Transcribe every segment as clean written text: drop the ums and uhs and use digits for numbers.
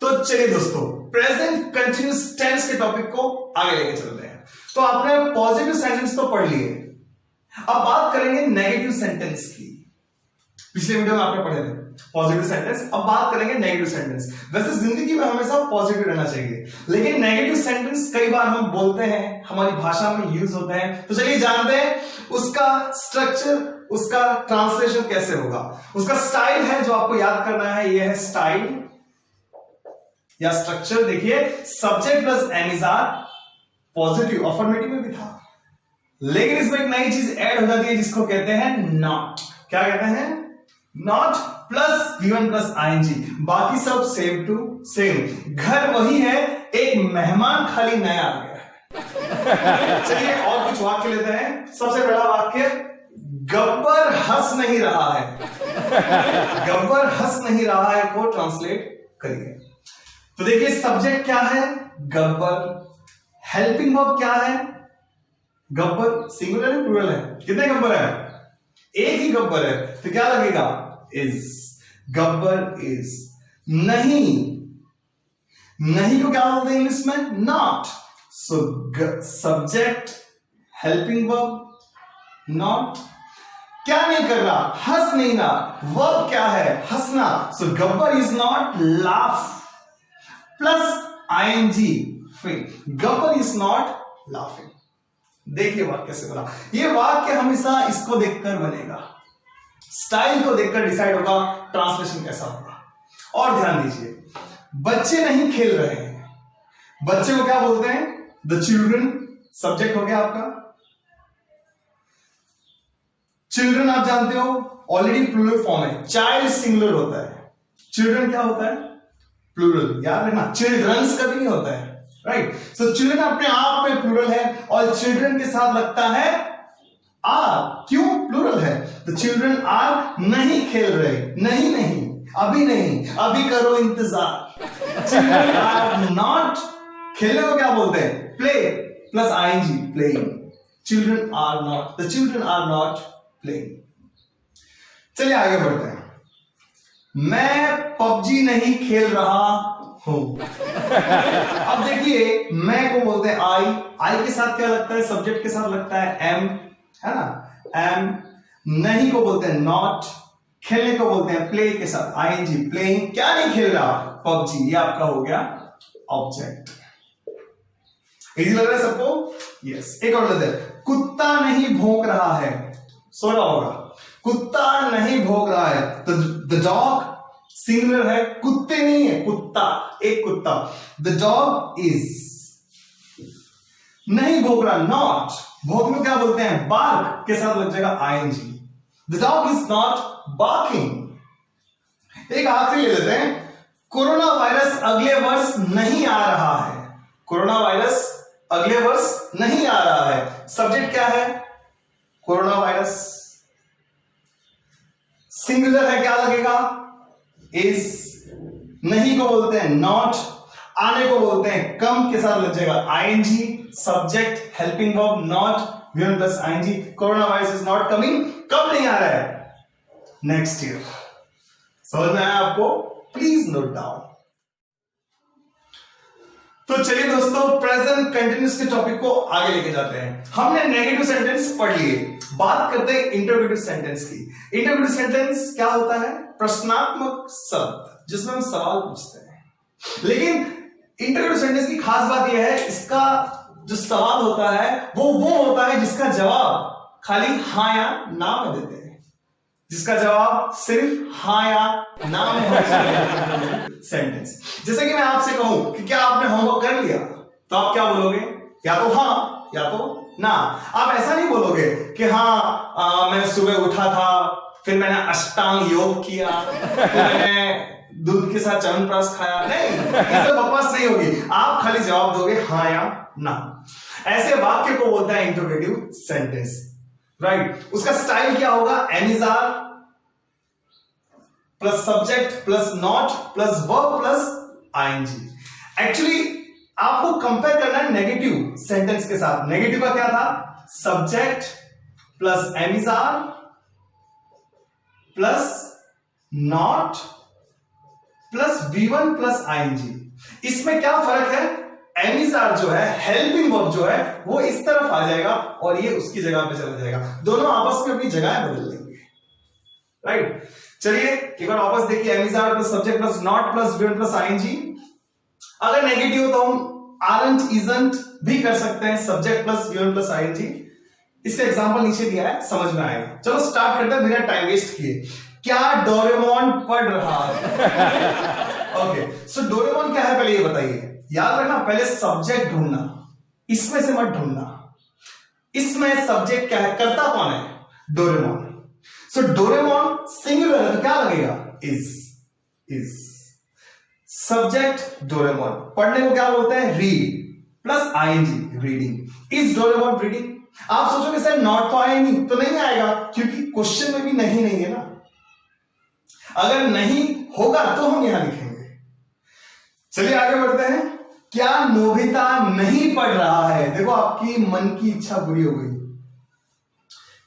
तो चलिए दोस्तों, प्रेजेंट कंटिन्यूअस टेंस के टॉपिक को आगे लेके चलते हैं। तो आपने पॉजिटिव सेंटेंस तो पढ़ लिए, अब बात करेंगे नेगेटिव सेंटेंस की। पिछले वीडियो में आपने पढ़े थे पॉजिटिव सेंटेंस, अब बात करेंगे नेगेटिव सेंटेंस। वैसे जिंदगी में हमेशा पॉजिटिव रहना चाहिए, लेकिन नेगेटिव सेंटेंस कई बार हम बोलते हैं, हमारी भाषा में यूज होते हैं। तो चलिए जानते हैं उसका स्ट्रक्चर, उसका ट्रांसलेशन कैसे होगा। उसका स्टाइल है जो आपको याद करना है, यह है स्टाइल या स्ट्रक्चर। देखिए, subject plus am is are, positive affirmative में भी था, लेकिन इसमें एक नई चीज ऐड हो जाती है जिसको कहते हैं नॉट। क्या कहते हैं? Not plus given plus I N G, बाकी सब सेम टू सेम। घर वही है, एक मेहमान खाली नया आ गया है। चलिए और कुछ वाक्य लेते हैं। सबसे बड़ा वाक्य, गब्बर हंस नहीं रहा है। गब्बर हंस नहीं रहा है को ट्रांसलेट करिए। तो देखिए, सब्जेक्ट क्या है? गब्बर। हेल्पिंग वर्ब क्या है? गब्बर। सिंगुलर है प्लूरल है? कितने गब्बर है? एक ही गब्बर है, तो क्या लगेगा? इज। गब्बर इज। नहीं, नहीं को क्या बोलते हैं इंग्लिश में? Not. So subject, helping verb, not. क्या नहीं कर रहा? हंस नहीं रहा। वर्ब क्या है? हंसना। So Gabbar is not laugh plus I N G फिर, गब्बर इज नॉट लाफिंग। देखिए वाक्य कैसे बना। ये वाक्य हमेशा इसको देखकर बनेगा, स्टाइल को देखकर डिसाइड होगा ट्रांसलेशन कैसा होगा। और ध्यान दीजिए, बच्चे नहीं खेल रहे हैं। बच्चे को क्या बोलते हैं? The children. सब्जेक्ट हो गया आपका। चिल्ड्रन आप जानते हो ऑलरेडी प्लूरल फॉर्म है, चाइल्ड सिंगुलर होता है, चिल्ड्रन क्या होता है? प्लूरल। याद रखना, चिल्ड्रंस कभी नहीं होता है, राइट। सो चिल्ड्रन अपने आप में प्लूरल है और चिल्ड्रन के साथ लगता है आर। क्यों प्लूरल है? तो चिल्ड्रन आर नहीं खेल रहे। नहीं नहीं, अभी नहीं, अभी करो इंतजार। चिल्ड्रन आर नॉट, खेलने को क्या बोलते हैं? Play plus I N G, playing. Children are not, the children are not playing. चलिए आगे बढ़ते हैं। मैं पबजी नहीं खेल रहा हूं। अब देखिए, मैं को बोलते हैं आई। आई के साथ क्या लगता है? सब्जेक्ट के साथ लगता है एम, है ना? एम। नहीं को बोलते हैं नॉट। खेलने को बोलते हैं प्ले के साथ आईएनजी, प्लेइंग। क्या नहीं खेल रहा? पबजी। ये आपका हो गया ऑब्जेक्ट। इजी लग रहा है सबको? यस। एक और लेते हैं। कुत्ता नहीं भौंक रहा है। सो रहा होगा। कुत्ता नहीं भौंक रहा है, तो द डॉग सिंगुलर है, कुत्ते नहीं है, कुत्ता, एक कुत्ता। द डॉग इज नहीं भौंक रहा, नॉट। भौंकने को क्या बोलते हैं? बार्क के साथ लग जाएगा I N G. The dog is not barking. एक आखिरी ले लेते हैं। कोरोना वायरस अगले वर्ष नहीं आ रहा है। कोरोना वायरस अगले वर्ष नहीं आ रहा है। सब्जेक्ट क्या है? Corona virus. सिंगुलर है, क्या लगेगा? इज। नहीं को बोलते हैं नॉट। आने को बोलते हैं कम के साथ लग जाएगा I N G. Subject, helping verb, not, given plus I N G. Corona virus is not coming. कब नहीं आ रहा है? Next year. समझ में आया आपको? Please note down. तो चलिए दोस्तों, प्रेजेंट कंटिन्यूअस के टॉपिक को आगे लेके जाते हैं। हमने नेगेटिव सेंटेंस पढ़ लिए, बात करते हैं इंटरोगेटिव सेंटेंस की। इंटरोगेटिव सेंटेंस क्या होता है? प्रश्नात्मक शब्द जिसमें हम सवाल पूछते हैं। लेकिन इंटरोगेटिव सेंटेंस की खास बात यह है, इसका जो सवाल होता है वो होता है जिसका जवाब खाली हाँ या ना में देते हैं, जिसका जवाब सिर्फ हाँ या ना में होता सेंटेंस। जैसे कि मैं आपसे कहूं कि क्या आपने होमवर्क कर लिया, तो आप क्या बोलोगे? या तो हाँ या तो ना। आप ऐसा नहीं बोलोगे कि हाँ मैं सुबह उठा था, फिर मैंने अष्टांग योग किया, फिर मैंने दूध के साथ च्यवनप्राश खाया। नहीं, इससे बकवास नहीं होगी। आप खाली जवाब दोगे हाँ या ना। ऐसे वाक्य को बोलता है इंटरोगेटिव सेंटेंस, राइट। उसका स्टाइल क्या होगा? Am is are plus subject plus not plus verb plus I N G. Actually आपको कंपेयर करना है नेगेटिव सेंटेंस के साथ। नेगेटिव का क्या था? Subject plus am is are plus not plus V1 plus ING। इसमें क्या फर्क है, एम इज आर जो है हेल्पिंग वर्ब जो है वो इस तरफ आ जाएगा और ये उसकी जगह पे चला जाएगा, दोनों आपस में अपनी जगह बदल लेंगे, राइट। चलिए एक बार वापस देखिए, am is are plus subject plus not plus V1 plus ING। अगर नेगेटिव तो हम आरंट इजंट भी कर सकते हैं, subject plus V1 plus ING। इसका एग्जांपल नीचे दिया है, समझ में आएगा। चलो स्टार्ट करते हैं बिना टाइम वेस्ट किए। क्या डोरेमोन पढ़ रहा है? ओके, सो डोरेमोन क्या है पहले ये बताइए। याद रखना, पहले सब्जेक्ट ढूंढना, इसमें से मत ढूंढना। इसमें सब्जेक्ट क्या है, करता कौन है, डोरेमोन। सो डोरेमोन सिंगुलर है तो क्या लगेगा, इज। सब्जेक्ट डोरेमोन, पढ़ने को क्या बोलते हैं, read plus ING, reading. Is Doraemon reading? आप सोचोगे सर नॉट तो आया नहीं, तो नहीं आएगा क्योंकि क्वेश्चन में भी नहीं है ना। अगर नहीं होगा तो हम यहां लिखेंगे। चलिए आगे बढ़ते हैं। क्या नोबिता नहीं पढ़ रहा है? देखो आपकी मन की इच्छा पूरी हो गई।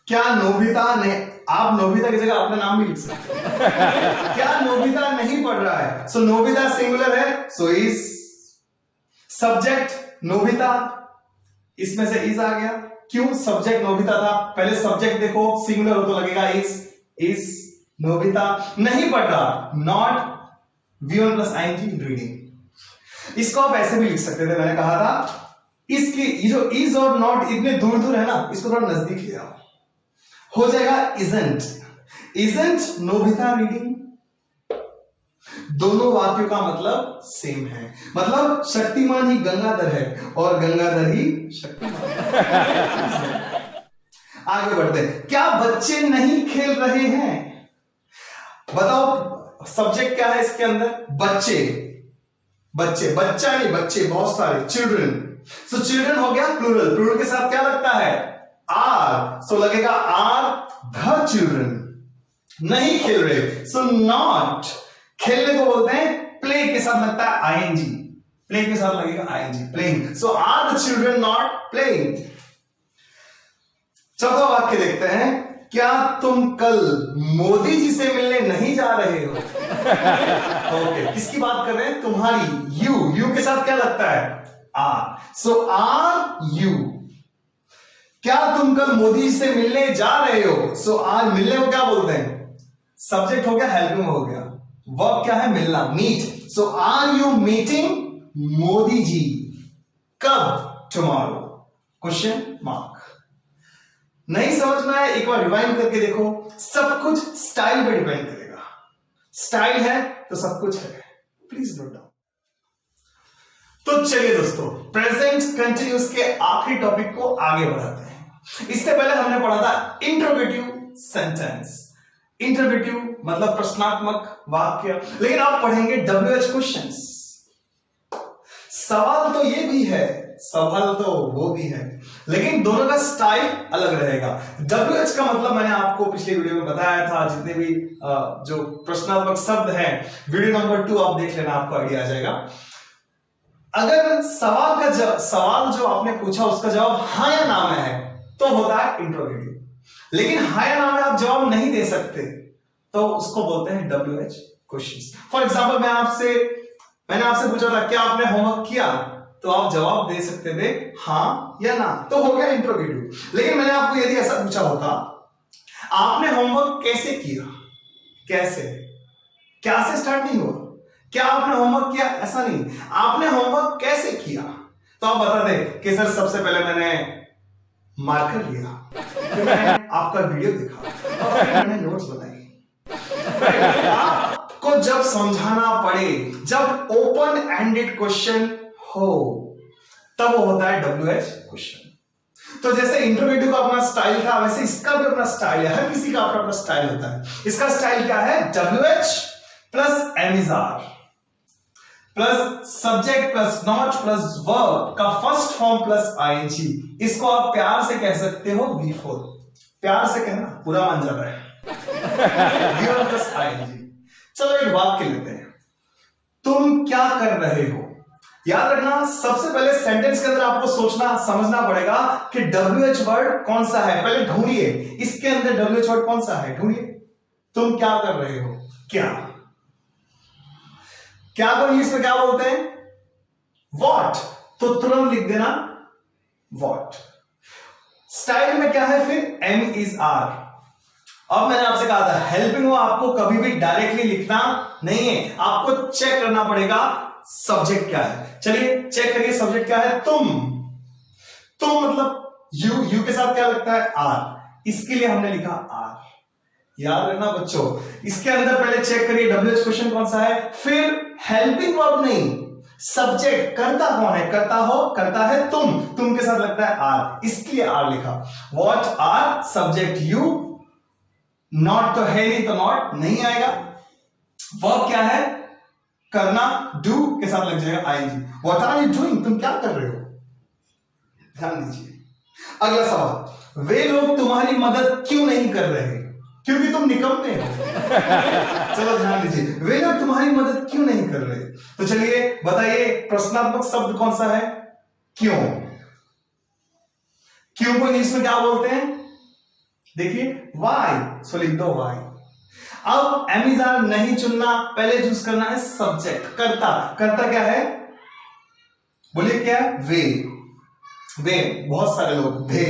क्या नोबिता नहीं, आप नोबिता की जगह अपना नाम भी लिख सकते हैं। क्या नोबिता नहीं पढ़ रहा है? सो नोबिता सिंगुलर है, सो इज। सब्जेक्ट नोबिता, इसमें से इज आ गया। क्यों, सब्जेक्ट नोबिता था, पहले सब्जेक्ट देखो सिंगुलर हो तो लगेगा इज नोबिता नहीं पढ़ रहा, not V1 plus ING, reading. इसको आप ऐसे भी लिख सकते थे, मैंने कहा था इसकी ये जो इज और नॉट इतने दूर दूर है ना, इसको थोड़ा नजदीक ले आओ, हो जाएगा इजंट नोबिता रीडिंग। दोनों वाक्यों का मतलब सेम है, मतलब शक्तिमान ही गंगाधर है और गंगाधर ही शक्तिमान। आगे बढ़ते हैं। क्या बच्चे नहीं खेल रहे हैं? बताओ सब्जेक्ट क्या है इसके अंदर, बच्चे। बच्चा नहीं, बच्चे बहुत सारे, चिल्ड्रन। सो चिल्ड्रन हो गया प्लूरल के साथ क्या लगता है, आर। सो लगेगा आर द चिल्ड्रन। नहीं खेल रहे, सो नॉट। खेलने को बोलते हैं प्ले, के साथ लगता है ING, प्ले के साथ लगेगा ING, playing. So are the children not playing. चौथा वाक्य देखते हैं। क्या तुम कल मोदी जी से मिलने नहीं जा रहे हो? ओके, किसकी बात कर रहे हैं, तुम्हारी। यू के साथ क्या लगता है, आर। So are you. क्या तुम कल मोदी जी से मिलने जा रहे हो? सो आर मिलने को क्या बोलते हैं, सब्जेक्ट हो गया, हेल्पिंग हो गया, वर्ब क्या है, मिलना, meet. So are you meeting Modi ji? कब, टुमारो, क्वेश्चन मार्क। नहीं समझ में आया, एक बार रिवाइंड करके देखो। सब कुछ स्टाइल पे डिपेंड करेगा, स्टाइल है तो सब कुछ है, प्लीज नोट डाउन। तो चलिए दोस्तों, प्रेजेंट कंटिन्यूअस के आखिरी टॉपिक को आगे बढ़ाते हैं। इससे पहले हमने पढ़ा था इंट्रोगेटिव सेंटेंस। इंट्रोगेटिव मतलब प्रश्नात्मक वाक्य, लेकिन आप पढ़ेंगे WH क्वेश्चंस। सवाल तो ये भी है, सवाल तो वो भी है, लेकिन दोनों का स्टाइल अलग रहेगा। WH का मतलब मैंने आपको पिछले वीडियो में बताया था, जितने भी जो प्रश्नात्मक शब्द हैं, वीडियो नंबर 2 आप देख लेना, आपको आइडिया आ जाएगा। अगर सवाल जो आपने पूछा उसका जवाब हाँ या ना में है तो होता है इंट्रोगेटिव, लेकिन हाँ या ना में आप जवाब नहीं दे सकते तो उसको बोलते हैं WH क्वेश्चंस। फॉर एग्जांपल मैंने आपसे पूछा था क्या आपने होमवर्क किया, तो आप जवाब दे सकते थे हाँ या ना, तो हो गया इंट्रोगेटिव। लेकिन मैंने आपको यदि ऐसा पूछा होता आपने होमवर्क कैसे किया, कैसे, क्या से स्टार्ट नहीं हुआ, क्या आपने होमवर्क किया, ऐसा नहीं, आपने होमवर्क कैसे किया, तो आप बता दें कि सर सबसे पहले मैंने मार्कर लिया, फिर मैंने आपका वीडियो देखा और फिर मैंने नोट्स बनाई। आपको जब समझाना पड़े, जब ओपन एंडेड क्वेश्चन हो, तब वो होता है WH क्वेश्चन। तो जैसे इंट्रोगेटिव का अपना स्टाइल था, वैसे इसका भी अपना स्टाइल है, हर किसी का अपना स्टाइल होता है। इसका स्टाइल क्या है, WH plus am is are plus subject plus not plus verb का फर्स्ट फॉर्म प्लस ING। इसको आप प्यार से कह सकते हो V4। प्यार से कहना, पूरा मान जाता है। V1 plus ING। चलो एक वाक्य लेते हैं, तुम क्या कर रहे हो। याद रखना, सबसे पहले सेंटेंस के अंदर आपको सोचना समझना पड़ेगा कि WH वर्ड कौन सा है, पहले ढूंढिए इसके अंदर WH वर्ड कौन सा है, ढूंढिए। तुम क्या कर रहे हो, क्या। क्या को इंग्लिश में क्या बोलते हैं? वॉट। तो तुरंत लिख देना वॉट। स्टाइल में क्या है फिर? Am is are. अब मैंने आपसे कहा था हेल्पिंग वर्ब आपको कभी भी डायरेक्टली लिखना नहीं है, आपको चेक करना पड़ेगा सब्जेक्ट क्या है। चलिए चेक करिए सब्जेक्ट क्या है। तुम मतलब यू के साथ क्या लगता है? आर। इसके लिए हमने लिखा आर। याद रखना बच्चों, इसके अंदर पहले चेक करिए WH क्वेश्चन कौन सा है, फिर हेल्पिंग वर्ब नहीं, सब्जेक्ट करता कौन है? करता है तुम के साथ लगता है आर, इसके लिए आर लिखा। What are, subject you, not तो है नहीं तो नॉट नहीं आएगा। वर्ब क्या है? करना, डू के साथ लग जाएगा I N G. What are you doing, तुम क्या कर रहे हो? ध्यान दीजिए। अगला सवाल, वे लोग तुम्हारी मदद क्यों नहीं कर रहे? क्योंकि तुम निकम्मे हो। चलो ध्यान दीजिए, वे लोग तुम्हारी मदद क्यों नहीं कर रहे? तो चलिए बताइए प्रश्नात्मक शब्द कौन सा है? क्यों। क्यों को इंग्लिश में क्या बोलते हैं? देखिए वाई, सो लिख दो वाई। अब एमिजार नहीं चुनना, पहले चूज करना है सब्जेक्ट। करता क्या है? बोलिए क्या है? वे बहुत सारे लोग, दे।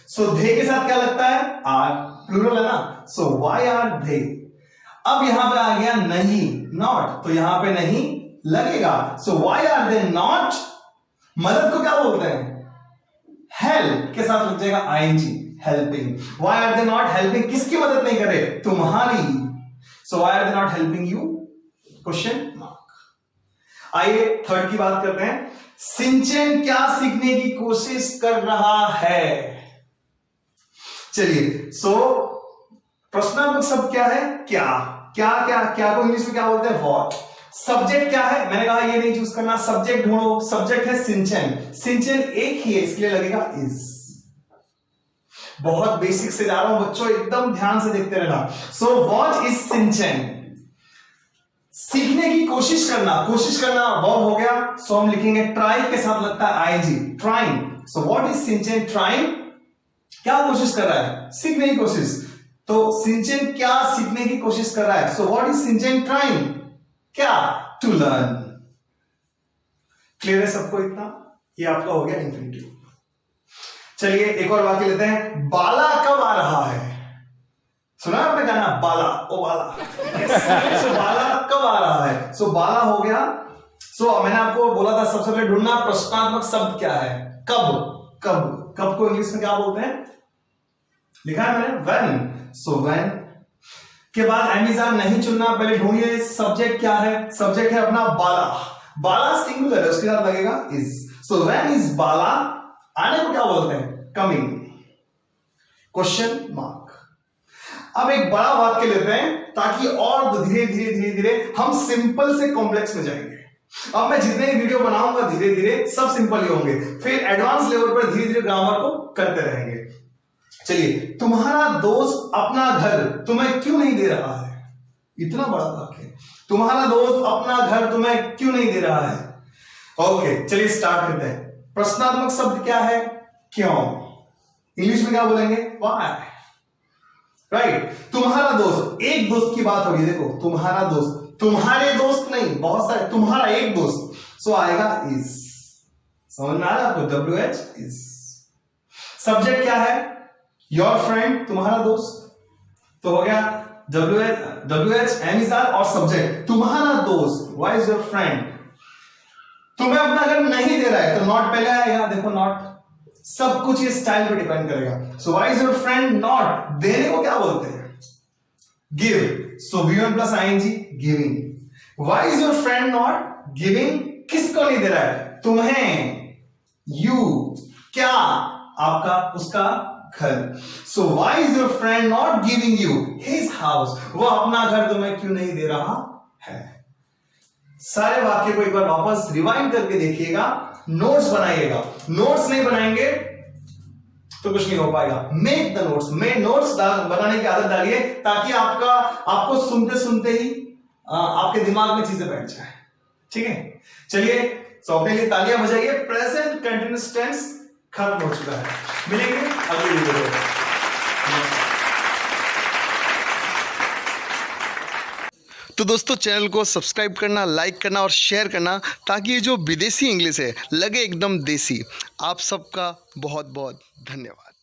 सो दे के साथ क्या लगता है? आर, प्लूरल है ना, सो वाई आर दे। अब यहां पे आ गया नहीं, नॉट, तो यहां पे नहीं लगेगा, सो वाई आर दे नॉट। मदद को क्या बोलते हैं? हेल्प के साथ लग जाएगा I N G, helping. Why are they not helping, किसकी मदद नहीं करे? तुम्हारी। So why are they not helping you? Question mark. आइए थर्ड की बात करते हैं। सिंचन क्या सीखने की कोशिश कर रहा है? चलिए सो प्रश्नात्मक शब्द क्या है? क्या को इंग्लिश में क्या बोलते हैं? व्हाट। सब्जेक्ट क्या है? मैंने कहा ये नहीं चूज करना, सब्जेक्ट ढूंढो। सब्जेक्ट है सिंचन एक ही है, इसलिए लगेगा इज। बहुत बेसिक से जा रहा हूं बच्चों, एकदम ध्यान से देखते रहना। सो व्हाट इज सिंचन? सीखने की कोशिश करना वर्ब हो गया, सो हम लिखेंगे ट्राई के साथ लगता है I N G, trying. So what is Shinchan trying? क्या कोशिश कर रहा है? सीखने की कोशिश। तो सिंचन क्या सीखने की कोशिश कर रहा है? So what is Shinchan trying? क्या? To learn. क्लियर है सबको इतना? ये आपका हो गया इंफिनिटिव। चलिए एक और वाक्य लेते हैं। बाला कब आ रहा है? सुना आपने गाना बाला ओ बाला? सो बाला कब आ रहा है? सो बाला हो गया। सो मैंने आपको बोला था सबसे पहले ढूंढना प्रश्नात्मक शब्द क्या है? कब को इंग्लिश में क्या बोलते हैं? लिखा है मैंने व्हेन। सो व्हेन के बाद एमिजार नहीं चुनना, पहले ढूंढिए सब्जेक्ट क्या है? सब्जेक्ट है अपना बाला सिंगुलर है, उसके साथ लगेगा इज। सो व्हेन इज बाला, आने को क्या बोलते हैं? Coming, question mark. अब एक बड़ा वाक्य लेते हैं ताकि और धीरे धीरे हम सिंपल से कॉम्प्लेक्स में जाएंगे। अब मैं जितने वीडियो बनाऊंगा धीरे धीरे सब सिंपल ही होंगे, फिर एडवांस लेवल पर धीरे धीरे ग्रामर को करते रहेंगे। चलिए, तुम्हारा दोस्त अपना घर तुम्हें क्यों नहीं दे रहा है? इतना बड़ा वाक्य, तुम्हारा दोस्त अपना घर तुम्हें क्यों नहीं दे रहा है? ओके चलिए स्टार्ट करते हैं। प्रश्नात्मक शब्द क्या है? क्यों। इंग्लिश में क्या बोलेंगे? व्हाई। राइट। तुम्हारा दोस्त, एक दोस्त की बात होगी, देखो तुम्हारा दोस्त, तुम्हारे दोस्त नहीं, बहुत सारे, तुम्हारा एक दोस्त, सो आएगा इज। समझ में आ रहा है आपको? WH is. सब्जेक्ट क्या है? योर फ्रेंड, तुम्हारा दोस्त, तो हो गया WH एमिजार और सब्जेक्ट तुम्हारा दोस्त, वाई इज योर फ्रेंड। तुम्हें अपना घर नहीं दे रहा है तो नॉट पहले आएगा, देखो नॉट। सब कुछ ये स्टाइल पे डिपेंड करेगा। So why is your friend not, देने को क्या बोलते हैं? Give. So V1 plus I N G, giving. Why is your friend not giving? किसको नहीं दे रहा है? तुम्हें। यू, क्या? आपका, उसका घर। So why is your friend not giving you his house? वो अपना घर तुम्हें क्यों नहीं दे रहा है? सारे वाक्य को एक बार वापस रिवाइंड करके देखिएगा, नोट्स बनाइएगा। नोट्स नहीं बनाएंगे तो कुछ नहीं हो पाएगा। मेक द नोट्स, में नोट्स बनाने की आदत डालिए ताकि आपको सुनते सुनते ही आपके दिमाग में चीजें बैठ जाए। ठीक है, चलिए सो अपने लिए तालियां बजाइए। प्रेजेंट कंटिन्यूअस टेंस खत्म हो चुका है। मिलेंगे अगली वीडियो में। तो दोस्तों चैनल को सब्सक्राइब करना, लाइक करना और शेयर करना, ताकि ये जो विदेशी इंग्लिश है लगे एकदम देसी। आप सबका बहुत बहुत धन्यवाद।